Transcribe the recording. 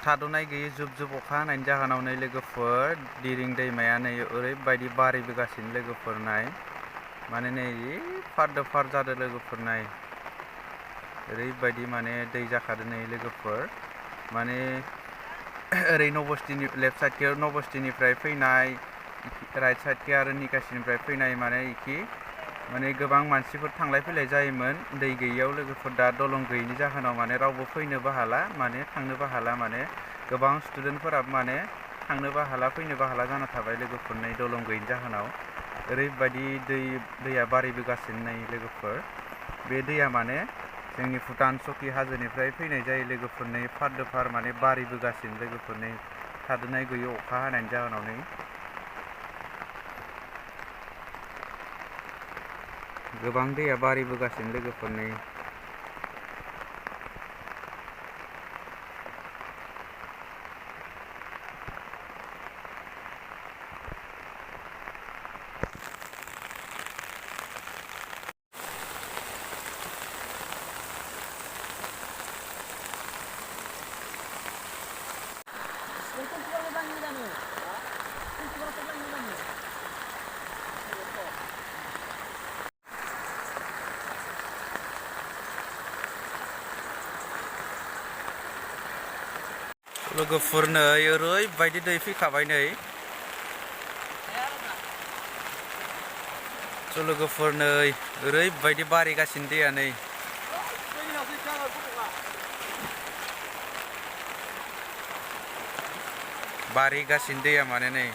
थाद'नाय गैयै जुब जुब अखा हानायनि जाहोनाव नै लोगोफोर दिरिं दैमाया नै ओरैबायदि बारायबोगासिनो लोगोफोर नाय माने नै फारदो फार जादों लोगोफोर नाय ओरैबायदि माने दै जाखादों नै लोगोफोर माने ओरै नबस्टिनि लेफ्ट साइडखै नबस्टिनिफ्राय फैनाय राइट साइडखै आरो निकासिनिफ्राय फैनाय माने इखि माने गोबां मानसिफोर थांलाय फैलाय जायोमोन दै गैयियाव लोगोफोर दा दलं गैयिनि जाहोनाव माने रावबो फैनोबो हाला माने थांनोबो हाला माने गोबां स्टुडेन्टफोरा माने थांनोबो हाला फैनोबो हाला जाना थाबाय लोगोफोर नै दलं गैयिनि जाहोनाव ओरैबायदि दैया बारायबोगासिनो नै लोगोफोर बे दैया माने जोंनि भुटान सकि हाजोनिफ्राय फैनाय जायो लोगोफोर नै फारदो फार माने बारायबोगासिनो लोगोफोर नै थाद'नाय गैयै अखा हानायनि जाहोनाव नै गोबां दैया बारायबोगासिनो लोगोफोर नै लोगोफोर नै ओरैबायदि दै फैखाबाय नै लोगोफोर नै ओरैबायदि बारायगासिनो दैया नै बारायगासिनो दैया माने नै